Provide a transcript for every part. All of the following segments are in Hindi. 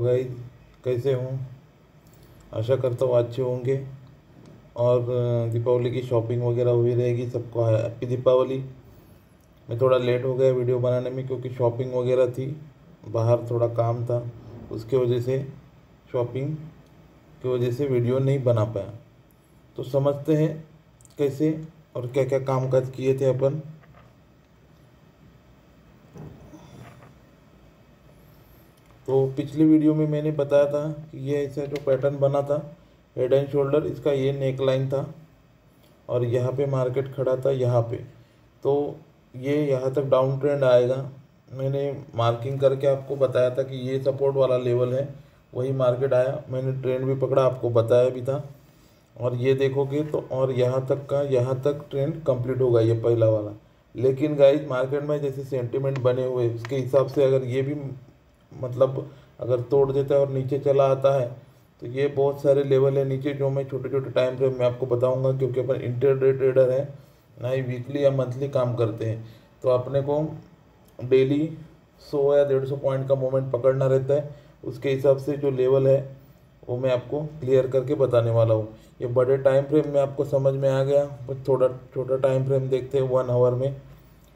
गाइस, कैसे हूँ? आशा करता हूँ अच्छे होंगे। और दीपावली की शॉपिंग वगैरह हुई रहेगी। सबको हैप्पी दीपावली। मैं थोड़ा लेट हो गया वीडियो बनाने में क्योंकि शॉपिंग वगैरह थी, बाहर थोड़ा काम था, उसके वजह से शॉपिंग की वजह से वीडियो नहीं बना पाया। तो समझते हैं कैसे और क्या क्या काम काज किए थे अपन। तो पिछली वीडियो में मैंने बताया था कि ये ऐसा जो पैटर्न बना था, हेड एंड शोल्डर, इसका ये नेक लाइन था और यहाँ पे मार्केट खड़ा था यहाँ पे। तो ये यहाँ तक डाउन ट्रेंड आएगा। मैंने मार्किंग करके आपको बताया था कि ये सपोर्ट वाला लेवल है, वही मार्केट आया। मैंने ट्रेंड भी पकड़ा, आपको बताया भी था। और ये देखोगे तो और यहाँ तक का, यहाँ तक ट्रेंड कंप्लीट होगा ये पहला वाला। लेकिन गाइस, मार्केट में जैसे सेंटिमेंट बने हुए उसके हिसाब से अगर ये भी मतलब अगर तोड़ देता है और नीचे चला आता है तो ये बहुत सारे लेवल है नीचे, जो मैं छोटे छोटे टाइम फ्रेम में आपको बताऊंगा। क्योंकि अपन इंटरडे ट्रेडर है, ना ही वीकली या मंथली काम करते हैं, तो अपने को डेली 100 या 150 पॉइंट का मोमेंट पकड़ना रहता है। उसके हिसाब से जो लेवल है वो मैं आपको क्लियर करके बताने वाला हूँ। ये बड़े टाइम फ्रेम में आपको समझ में आ गया, बस थोड़ा छोटा टाइम फ्रेम देखते हैं 1 आवर में।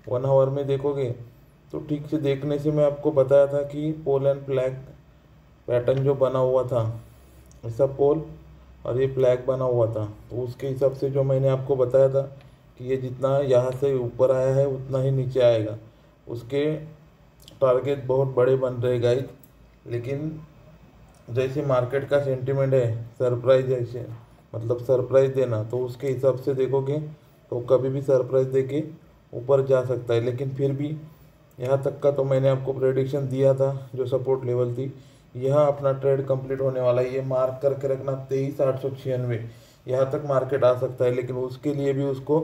1 आवर में देखोगे तो ठीक से देखने से मैं आपको बताया था कि पोल एंड फ्लैग पैटर्न जो बना हुआ था, ऐसा पोल और ये फ्लैग बना हुआ था, तो उसके हिसाब से जो मैंने आपको बताया था कि ये जितना यहाँ से ऊपर आया है उतना ही नीचे आएगा। उसके टारगेट बहुत बड़े बन रहे गाइस। लेकिन जैसे मार्केट का सेंटिमेंट है, सरप्राइज ऐसे मतलब सरप्राइज देना, तो उसके हिसाब से देखोगे तो कभी भी सरप्राइज देके ऊपर जा सकता है। लेकिन फिर भी यहाँ तक का तो मैंने आपको प्रेडिक्शन दिया था, जो सपोर्ट लेवल थी। यहाँ अपना ट्रेड कंप्लीट होने वाला है, ये मार्क करके रखना 23,896। यहाँ तक मार्केट आ सकता है, लेकिन उसके लिए भी उसको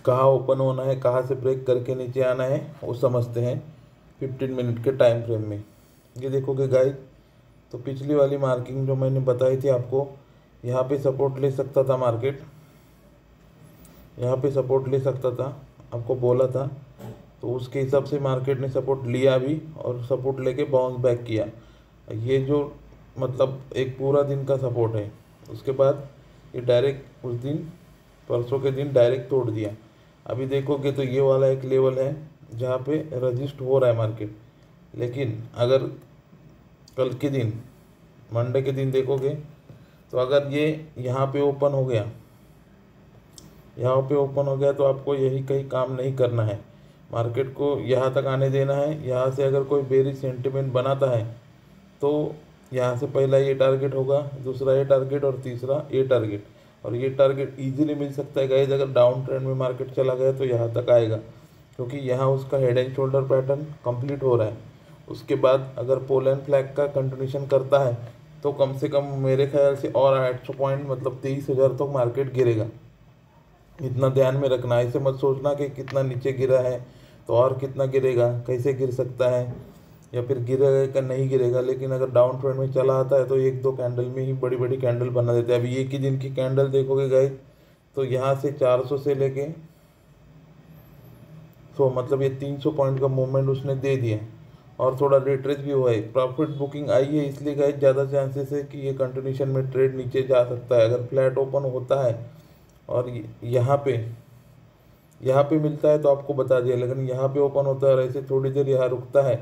कहाँ ओपन होना है, कहाँ से ब्रेक करके नीचे आना है, वो समझते हैं 15 मिनट के टाइम फ्रेम में। ये देखोगे गाइस, तो पिछली वाली मार्किंग जो मैंने बताई थी आपको, यहाँ पे सपोर्ट ले सकता था मार्केट, यहाँ पे सपोर्ट ले सकता था, आपको बोला था। तो उसके हिसाब से मार्केट ने सपोर्ट लिया भी और सपोर्ट लेके बाउंस बैक किया। ये जो मतलब एक पूरा दिन का सपोर्ट है, उसके बाद ये डायरेक्ट उस दिन परसों के दिन डायरेक्ट तोड़ दिया। अभी देखोगे तो ये वाला एक लेवल है जहाँ पे रजिस्ट हो रहा है मार्केट। लेकिन अगर कल के दिन, मंडे के दिन देखोगे तो अगर ये यहाँ पे ओपन हो गया, यहाँ पे ओपन हो गया, तो आपको यही कहीं काम नहीं करना है। मार्केट को यहाँ तक आने देना है। यहाँ से अगर कोई बेरिश सेंटिमेंट बनाता है तो यहाँ से पहला ये टारगेट होगा, दूसरा ये टारगेट और तीसरा ये टारगेट। और ये टारगेट इजीली मिल सकता है गाइस। अगर डाउन ट्रेंड में मार्केट चला गया तो यहाँ तक आएगा, क्योंकि यहाँ उसका head and shoulder pattern complete हो रहा है। उसके बाद अगर पोल एंड फ्लैग का कंटिन्यूशन करता है तो कम से कम मेरे ख्याल से और 800 पॉइंट मतलब 23,000 तक मार्केट गिरेगा। इतना ध्यान में रखना, ऐसे मत सोचना कि कितना नीचे गिरा है तो और कितना गिरेगा, कैसे गिर सकता है या फिर गिरेगा का नहीं गिरेगा। लेकिन अगर डाउन ट्रेंड में चला आता है तो एक दो कैंडल में ही बड़ी बड़ी कैंडल बना देते हैं। अभी एक ही दिन की कैंडल देखोगे गाइस, तो यहाँ से 400 से लेके 100 मतलब ये 300 पॉइंट का मूवमेंट उसने दे दिया। और थोड़ा रिट्रेस भी हुआ है, प्रॉफिट बुकिंग आई है, इसलिए गाइस ज़्यादा चांसेस है कि ये कंटिन्यूशन में ट्रेड नीचे जा सकता है। अगर फ्लैट ओपन होता है और यहाँ पे मिलता है तो आपको बता दिया, लेकिन यहाँ पे ओपन होता है और ऐसे थोड़ी देर यहाँ रुकता है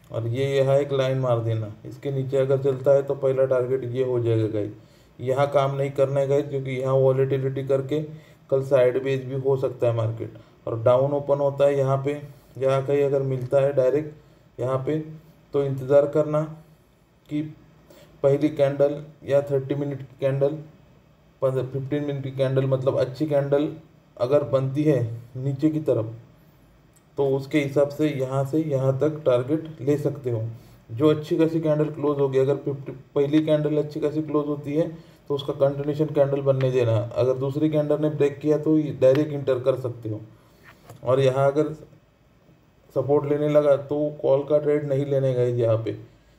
और ये यहाँ एक लाइन मार देना, इसके नीचे अगर चलता है तो पहला टारगेट ये हो जाएगा गाइस। यहाँ काम नहीं करना है गाइस, क्योंकि यहाँ वॉलेटिलिटी करके कल साइडवेज भी हो सकता है मार्केट। और डाउन ओपन होता है यहाँ पे, यहाँ कहीं अगर मिलता है डायरेक्ट यहाँ पे, तो इंतज़ार करना कि पहली कैंडल या 30 मिनट की कैंडल, 15 मिनट की कैंडल मतलब अच्छी कैंडल अगर बनती है नीचे की तरफ, तो उसके हिसाब से यहाँ तक टारगेट ले सकते हो। जो अच्छी खासी कैंडल क्लोज होगी, अगर 50 पहली कैंडल अच्छी खासी क्लोज होती है तो उसका कंटिन्यूशन कैंडल बनने देना। अगर दूसरी कैंडल ने ब्रेक किया तो डायरेक्ट इंटर कर सकते हो। और यहाँ अगर सपोर्ट लेने लगा तो कॉल का ट्रेड नहीं लेने गए यहाँ पे,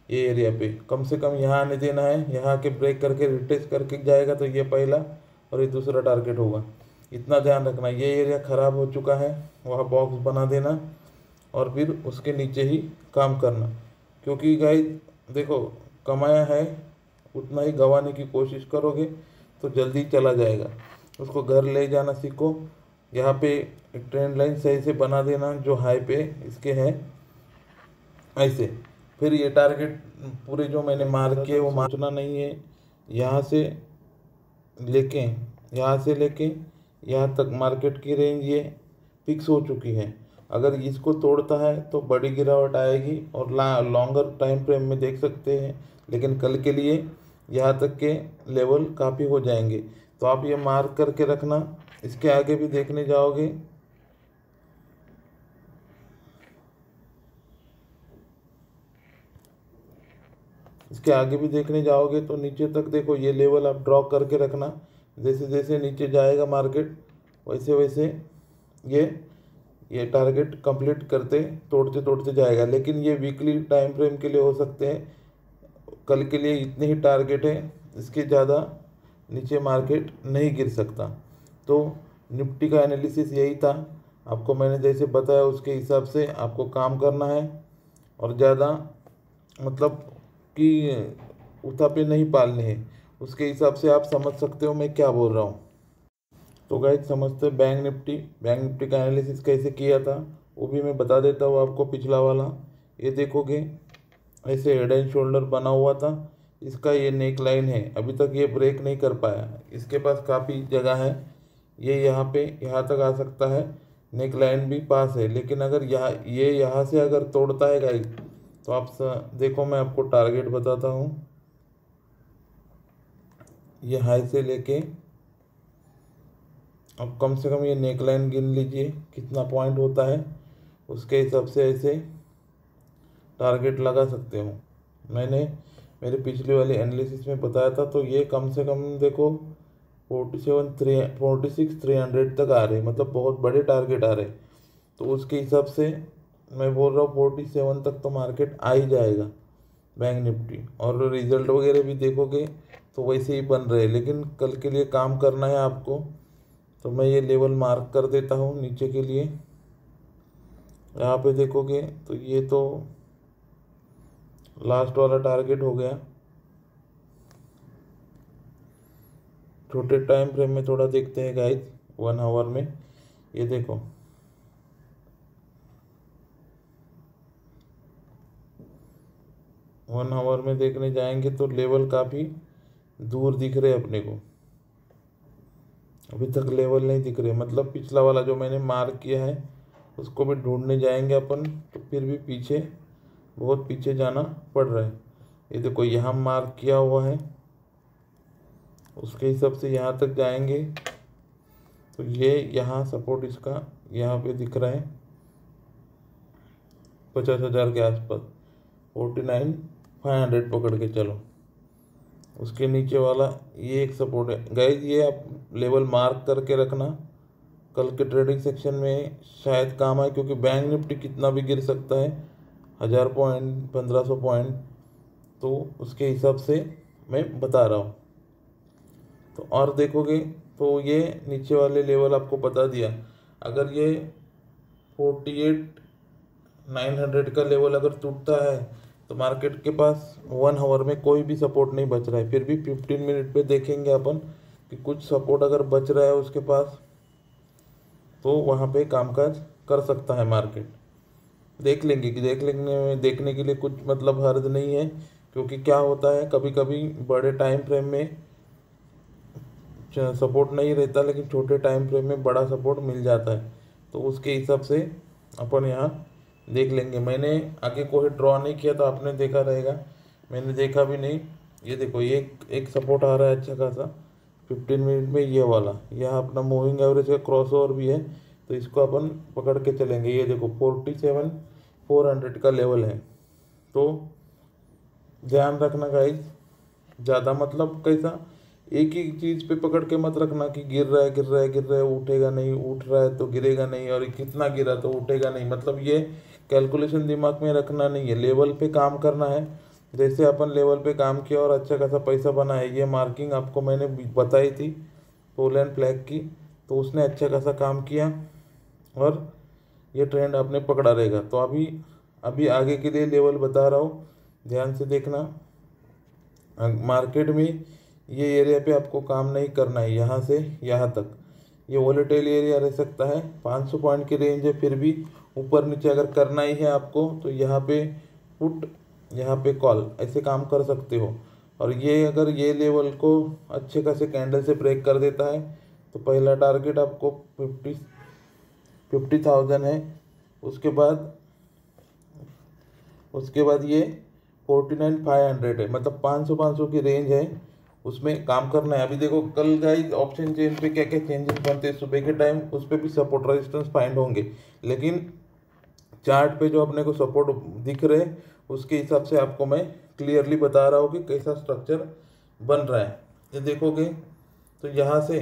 ये एरिया पे कम से कम यहाँ आने देना है। यहाँ के ब्रेक करके रिटेस्ट करके जाएगा तो ये पहला और ये दूसरा टारगेट होगा। इतना ध्यान रखना, ये एरिया ख़राब हो चुका है, वहाँ बॉक्स बना देना और फिर उसके नीचे ही काम करना। क्योंकि गाइस देखो कमाया है उतना ही गंवाने की कोशिश करोगे तो जल्दी चला जाएगा। उसको घर ले जाना सीखो। यहाँ पे एक ट्रेंड लाइन सही से बना देना जो हाई पे इसके है ऐसे। फिर ये टारगेट पूरे जो मैंने मार्क किए वो मारना नहीं है। यहाँ से लेके यहाँ से लेके यहाँ तक मार्केट की रेंज ये फिक्स हो चुकी है। अगर इसको तोड़ता है तो बड़ी गिरावट आएगी और लॉन्गर टाइम फ्रेम में देख सकते हैं। लेकिन कल के लिए यहाँ तक के लेवल काफ़ी हो जाएंगे, तो आप ये मार्क करके रखना। इसके आगे भी देखने जाओगे तो नीचे तक देखो ये लेवल आप ड्रॉ करके रखना। जैसे जैसे नीचे जाएगा मार्केट वैसे वैसे ये ये टारगेट कंप्लीट करते तोड़ते तोड़ते जाएगा। लेकिन ये वीकली टाइम फ्रेम के लिए हो सकते हैं। कल के लिए इतने ही टारगेट है, इसके ज़्यादा नीचे मार्केट नहीं गिर सकता। तो निफ्टी का एनालिसिस यही था। आपको मैंने जैसे बताया उसके हिसाब से आपको काम करना है और ज़्यादा मतलब कि उतापे नहीं पालने हैं। उसके हिसाब से आप समझ सकते हो मैं क्या बोल रहा हूँ। तो गाइस समझते बैंक निफ्टी का एनालिसिस कैसे किया था वो भी मैं बता देता हूँ आपको। पिछला वाला ये देखोगे ऐसे हेड एंड शोल्डर बना हुआ था। इसका ये नेक लाइन है, अभी तक ये ब्रेक नहीं कर पाया। इसके पास काफ़ी जगह है, ये यहाँ तक आ सकता है। नेक लाइन भी पास है, लेकिन अगर यहाँ से अगर तोड़ता है गाइस तो आप देखो मैं आपको टारगेट बताता हूँ। ये हाई से लेके अब कम से कम ये नेक लाइन गिन लीजिए कितना पॉइंट होता है, उसके हिसाब से ऐसे टारगेट लगा सकते हो। मैंने मेरे पिछले वाले एनालिसिस में बताया था। तो ये कम से कम देखो 46,300 तक आ रहे, मतलब बहुत बड़े टारगेट आ रहे। तो उसके हिसाब से मैं बोल रहा हूँ 47 तक तो मार्केट आ ही जाएगा बैंक निफ्टी। और रिजल्ट वगैरह भी देखोगे तो वैसे ही बन रहे, लेकिन कल के लिए काम करना है आपको। तो मैं ये लेवल मार्क कर देता हूँ नीचे के लिए। यहाँ पे देखोगे तो ये तो लास्ट वाला टारगेट हो गया। छोटे टाइम फ्रेम में थोड़ा देखते हैं गाइस, 1 आवर में। ये देखो 1 आवर में देखने जाएंगे तो लेवल काफ़ी दूर दिख रहे अपने को। अभी तक लेवल नहीं दिख रहे, मतलब पिछला वाला जो मैंने मार्क किया है उसको भी ढूंढने जाएंगे अपन तो फिर भी पीछे बहुत पीछे जाना पड़ रहा है। ये देखो यहाँ मार्क किया हुआ है, उसके हिसाब से यहाँ तक जाएंगे तो ये यहाँ सपोर्ट इसका यहाँ पे दिख रहा है 50,000 के आसपास। 49,500 पकड़ के चलो। उसके नीचे वाला ये एक सपोर्ट है गाइज, ये आप लेवल मार्क करके रखना। कल के ट्रेडिंग सेक्शन में शायद काम आए, क्योंकि बैंक निफ्टी कितना भी गिर सकता है, 1000 पॉइंट 1500 पॉइंट। तो उसके हिसाब से मैं बता रहा हूँ। तो और देखोगे तो ये नीचे वाले लेवल आपको बता दिया। अगर ये 48,900 का लेवल अगर टूटता है तो मार्केट के पास 1 आवर में कोई भी सपोर्ट नहीं बच रहा है। फिर भी 15 मिनट पे देखेंगे अपन कि कुछ सपोर्ट अगर बच रहा है उसके पास, तो वहाँ पे कामकाज कर सकता है मार्केट। देखने के लिए कुछ मतलब हर्ज नहीं है, क्योंकि क्या होता है कभी कभी बड़े टाइम फ्रेम में सपोर्ट नहीं रहता, लेकिन छोटे टाइम फ्रेम में बड़ा सपोर्ट मिल जाता है। तो उसके हिसाब से अपन यहाँ देख लेंगे। मैंने आगे कोई ड्रॉ नहीं किया तो आपने देखा रहेगा, मैंने देखा भी नहीं। ये देखो ये एक सपोर्ट आ रहा है अच्छा खासा 15 मिनट में, ये वाला। यह अपना मूविंग एवरेज का क्रॉस ओवर भी है, तो इसको अपन पकड़ के चलेंगे। ये देखो 47,400 का लेवल है। तो ध्यान रखना गाइज, ज़्यादा मतलब कैसा एक ही चीज़ पे पकड़ के मत रखना कि गिर रहा है उठेगा नहीं, उठ रहा है तो गिरेगा नहीं, और कितना गिरा तो उठेगा नहीं। मतलब ये कैलकुलेशन दिमाग में रखना नहीं है, लेवल पे काम करना है। जैसे अपन लेवल पे काम किया और अच्छा खासा पैसा बना है। ये मार्किंग आपको मैंने बताई थी पोलैंड फ्लैग की, तो उसने अच्छा खासा काम किया और ये ट्रेंड आपने पकड़ा रहेगा। तो अभी आगे के लिए लेवल बता रहा हूँ। ध्यान से देखना। मार्केट में ये एरिया पे आपको काम नहीं करना है, यहाँ से यहाँ तक ये वोलेटाइल एरिया रह सकता है। 500 पॉइंट की रेंज है, फिर भी ऊपर नीचे अगर करना ही है आपको तो यहाँ पे पुट, यहाँ पे कॉल, ऐसे काम कर सकते हो। और ये अगर ये लेवल को अच्छे खासे कैंडल से ब्रेक कर देता है तो पहला टारगेट आपको 50,000 है। उसके बाद ये 49,500 है, मतलब 500 की रेंज है, उसमें काम करना है। अभी देखो कल गाइस ऑप्शन चेन पे क्या क्या चेंजेस बनते हैं सुबह के टाइम, उस पर भी सपोर्ट रेजिस्टेंस फाइंड होंगे, लेकिन चार्ट पे जो अपने को सपोर्ट दिख रहे उसके हिसाब से आपको मैं क्लियरली बता रहा हूँ कि कैसा स्ट्रक्चर बन रहा है। ये देखोगे तो यहाँ से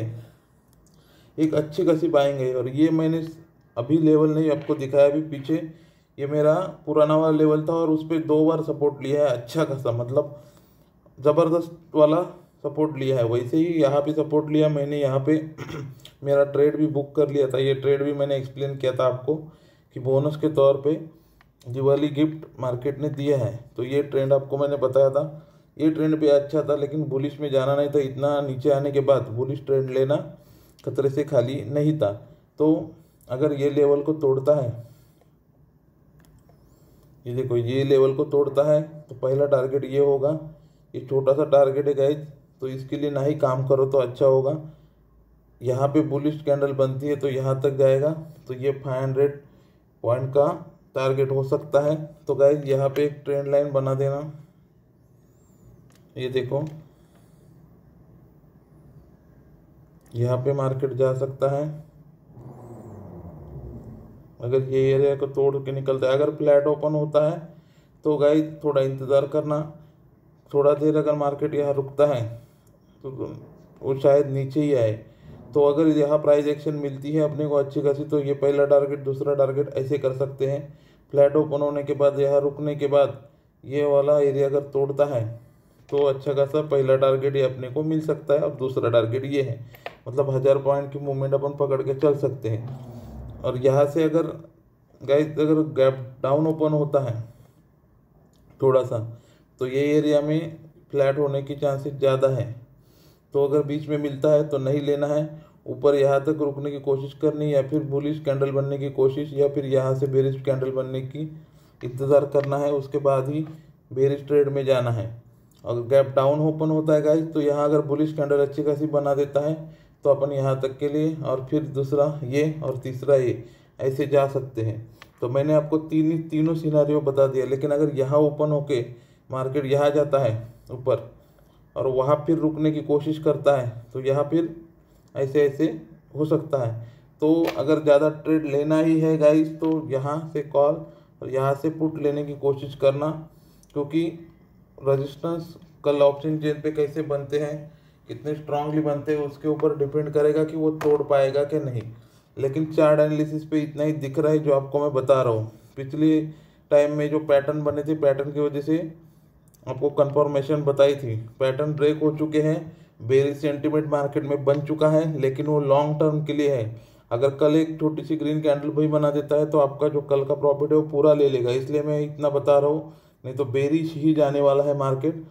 एक अच्छी खासी बाइंग है, और ये मैंने अभी लेवल नहीं आपको दिखाया, अभी पीछे ये मेरा पुराना वाला लेवल था और उस पर 2 बार सपोर्ट लिया है अच्छा खासा, मतलब ज़बरदस्त वाला सपोर्ट लिया है। वैसे ही यहाँ पे सपोर्ट लिया मैंने, यहाँ पे मेरा ट्रेड भी बुक कर लिया था। ये ट्रेड भी मैंने एक्सप्लेन किया था आपको कि बोनस के तौर पे दिवाली गिफ्ट मार्केट ने दिया है, तो ये ट्रेंड आपको मैंने बताया था। ये ट्रेंड भी अच्छा था, लेकिन बुलिश में जाना नहीं था। इतना नीचे आने के बाद बुलिश ट्रेंड लेना खतरे से खाली नहीं था। तो अगर ये लेवल को तोड़ता है, ये देखो ये लेवल को तोड़ता है तो पहला टारगेट ये होगा। ये छोटा सा टारगेट है गाइज, तो इसके लिए ना ही काम करो तो अच्छा होगा। यहाँ पे बुलिश कैंडल बनती है तो यहाँ तक जाएगा, तो ये 500 पॉइंट का टारगेट हो सकता है। तो गाइज यहाँ पे एक ट्रेंड लाइन बना देना। ये देखो यहाँ पे मार्केट जा सकता है अगर ये एरिया को तोड़ के निकलता है। अगर फ्लैट ओपन होता है तो गाइज थोड़ा इंतज़ार करना, थोड़ा देर अगर मार्केट यहाँ रुकता है तो वो शायद नीचे ही आए। तो अगर यहाँ प्राइस एक्शन मिलती है अपने को अच्छी खासी, तो ये पहला टारगेट दूसरा टारगेट ऐसे कर सकते हैं। फ्लैट ओपन होने के बाद यहाँ रुकने के बाद ये वाला एरिया अगर तोड़ता है तो अच्छा खासा पहला टारगेट ये अपने को मिल सकता है, और दूसरा टारगेट ये है, मतलब 1000 पॉइंट की मूवमेंट अपन पकड़ के चल सकते हैं। और यहाँ से अगर गाइस अगर गैप डाउन ओपन होता है थोड़ा सा, तो ये एरिया में फ्लैट होने की चांसेस ज़्यादा है। तो अगर बीच में मिलता है तो नहीं लेना है, ऊपर यहाँ तक रुकने की कोशिश करनी, या फिर बुलिश कैंडल बनने की कोशिश, या फिर यहाँ से बेरिश कैंडल बनने की इंतज़ार करना है, उसके बाद ही बेरिश ट्रेड में जाना है। अगर गैप डाउन ओपन होता है गाइस, तो यहाँ अगर बुलिश कैंडल अच्छी खासी बना देता है तो अपन यहाँ तक के लिए, और फिर दूसरा ये और तीसरा ये, ऐसे जा सकते हैं। तो मैंने आपको तीनों सिनारियो बता दिया। लेकिन अगर यहाँ ओपन होके मार्केट यहाँ जाता है ऊपर और वहाँ फिर रुकने की कोशिश करता है, तो यहाँ फिर ऐसे ऐसे हो सकता है। तो अगर ज़्यादा ट्रेड लेना ही है गाइस तो यहाँ से कॉल और यहाँ से पुट लेने की कोशिश करना, क्योंकि रेजिस्टेंस कल ऑप्शन चेन पे कैसे बनते हैं, कितने स्ट्रांगली बनते हैं, उसके ऊपर डिपेंड करेगा कि वो तोड़ पाएगा कि नहीं। लेकिन चार्ट एनालिसिस पे इतना ही दिख रहा है जो आपको मैं बता रहा हूँ। पिछले टाइम में जो पैटर्न बने थे, पैटर्न की वजह से आपको कंफर्मेशन बताई थी, पैटर्न ब्रेक हो चुके हैं, बेरिश सेंटीमेंट मार्केट में बन चुका है, लेकिन वो लॉन्ग टर्म के लिए है। अगर कल एक छोटी सी ग्रीन कैंडल भी बना देता है तो आपका जो कल का प्रॉफिट है वो पूरा ले लेगा। इसलिए मैं इतना बता रहा हूँ, नहीं तो बेरिश ही जाने वाला है मार्केट।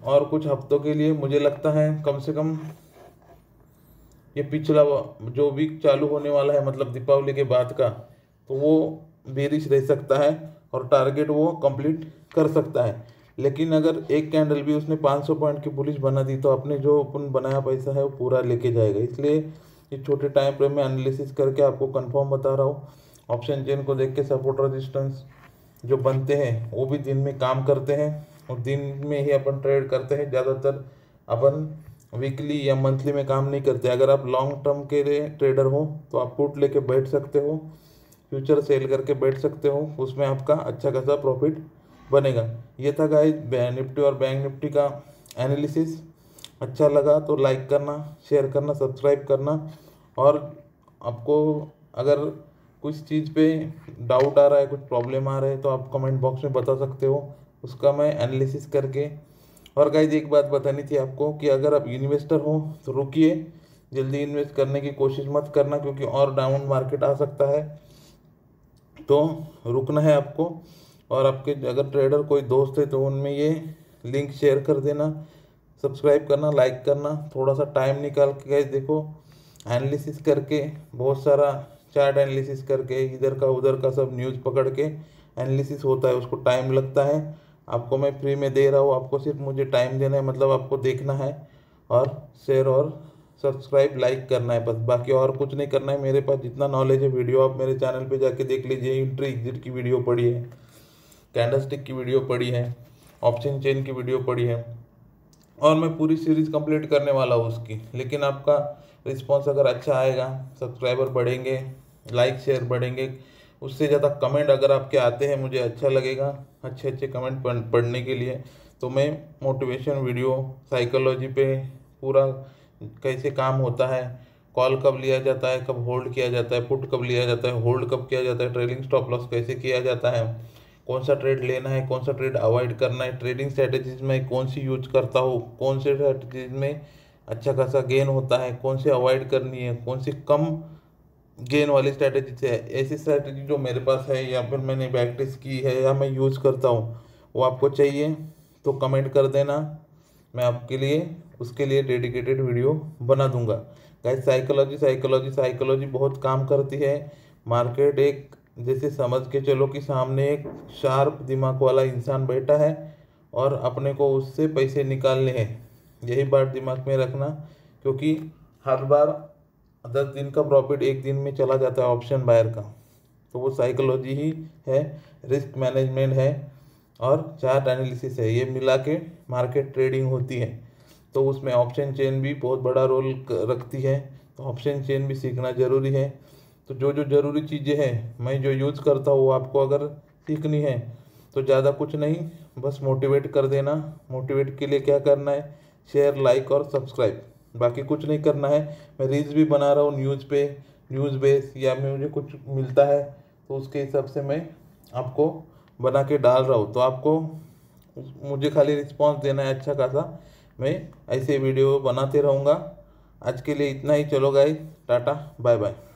और कुछ हफ्तों के लिए मुझे लगता है कम से कम ये पिछला जो वीक चालू होने वाला है, मतलब दीपावली के बाद का, तो वो बेरिश रह सकता है और टारगेट वो कंप्लीट कर सकता है। लेकिन अगर एक कैंडल भी उसने 500 पॉइंट की बुलिश बना दी तो अपने जो अपन बनाया पैसा है वो पूरा लेके जाएगा। इसलिए ये छोटे टाइम फ्रेम में एनालिसिस करके आपको कंफर्म बता रहा हूँ। ऑप्शन चेन को देख के सपोर्ट रेजिस्टेंस जो बनते हैं वो भी दिन में काम करते हैं, और दिन में ही अपन ट्रेड करते हैं। ज़्यादातर अपन वीकली या मंथली में काम नहीं करते। अगर आप लॉन्ग टर्म के लिए ट्रेडर हो तो आप पुट लेके बैठ सकते हो, फ्यूचर सेल करके बैठ सकते हो, उसमें आपका अच्छा खासा प्रॉफिट बनेगा। ये था गाइस निफ्टी और बैंक निफ्टी का एनालिसिस। अच्छा लगा तो लाइक करना, शेयर करना, सब्सक्राइब करना, और आपको अगर कुछ चीज़ पे डाउट आ रहा है, कुछ प्रॉब्लम आ रहा है, तो आप कमेंट बॉक्स में बता सकते हो, उसका मैं एनालिसिस करके। और गाइस एक बात बतानी थी आपको कि अगर आप इन्वेस्टर हो तो रुकिए, जल्दी इन्वेस्ट करने की कोशिश मत करना, क्योंकि और डाउन मार्केट आ सकता है, तो रुकना है आपको। और आपके अगर ट्रेडर कोई दोस्त है तो उनमें ये लिंक शेयर कर देना। सब्सक्राइब करना, लाइक करना, थोड़ा सा टाइम निकाल के गाइस देखो, एनालिसिस करके, बहुत सारा चार्ट एनालिसिस करके, इधर का उधर का सब न्यूज़ पकड़ के एनालिसिस होता है, उसको टाइम लगता है। आपको मैं फ्री में दे रहा हूँ, आपको सिर्फ मुझे टाइम देना है, मतलब आपको देखना है और शेयर और सब्सक्राइब लाइक करना है बस, बाकी और कुछ नहीं करना है। मेरे पास जितना नॉलेज है वीडियो आप मेरे चैनल पे जाके देख लीजिए। एंट्री एग्जिट की वीडियो पड़ी है, कैंडलस्टिक की वीडियो पड़ी है, ऑप्शन चेन की वीडियो पड़ी है, और मैं पूरी सीरीज कंप्लीट करने वाला हूँ उसकी। लेकिन आपका रिस्पांस अगर अच्छा आएगा, सब्सक्राइबर बढ़ेंगे, लाइक शेयर बढ़ेंगे, उससे ज़्यादा कमेंट अगर आपके आते हैं मुझे अच्छा लगेगा, अच्छे अच्छे कमेंट पढ़ने के लिए। तो मैं मोटिवेशन वीडियो, साइकोलॉजी पे पूरा कैसे काम होता है, कॉल कब लिया जाता है, कब होल्ड किया जाता है, पुट कब लिया जाता है, होल्ड कब किया जाता है, ट्रेलिंग स्टॉप लॉस कैसे किया जाता है, कौन सा ट्रेड लेना है, कौन सा ट्रेड अवॉइड करना है, ट्रेडिंग स्ट्रैटेजीज में कौन सी यूज करता हूँ, कौन से स्ट्रैटेजीज में अच्छा खासा गेन होता है, कौन से अवॉइड करनी है, कौन सी कम गेन वाली स्ट्रैटेजी है। ऐसी स्ट्रैटेजी जो मेरे पास है या फिर मैंने प्रैक्टिस की है या मैं यूज़ करता हूँ, वो आपको चाहिए तो कमेंट कर देना, मैं आपके लिए उसके लिए डेडिकेटेड वीडियो बना दूंगा। गाइस साइकोलॉजी साइकोलॉजी साइकोलॉजी बहुत काम करती है। मार्केट एक, जैसे समझ के चलो कि सामने एक शार्प दिमाग वाला इंसान बैठा है और अपने को उससे पैसे निकालने हैं, यही बात दिमाग में रखना। क्योंकि हर बार 10 दिन का प्रॉफिट एक दिन में चला जाता है ऑप्शन बायर का, तो वो साइकोलॉजी ही है, रिस्क मैनेजमेंट है और चार्ट एनालिसिस है, ये मिला के मार्केट ट्रेडिंग होती है। तो उसमें ऑप्शन चेन भी बहुत बड़ा रोल रखती है, तो ऑप्शन चेन भी सीखना ज़रूरी है। तो जो जो ज़रूरी चीज़ें हैं मैं जो यूज़ करता हूँ, आपको अगर सीखनी है तो ज़्यादा कुछ नहीं, बस मोटिवेट कर देना। मोटिवेट के लिए क्या करना है, शेयर, लाइक और सब्सक्राइब, बाकी कुछ नहीं करना है। मैं रील्स भी बना रहा हूँ न्यूज़ पे, न्यूज़ बेस, या मुझे कुछ मिलता है तो उसके हिसाब से मैं आपको बना के डाल रहा हूँ। तो आपको मुझे खाली रिस्पांस देना है अच्छा खासा, मैं ऐसे वीडियो बनाते रहूँगा। आज के लिए इतना ही, चलो गाइस, टाटा बाय बाय।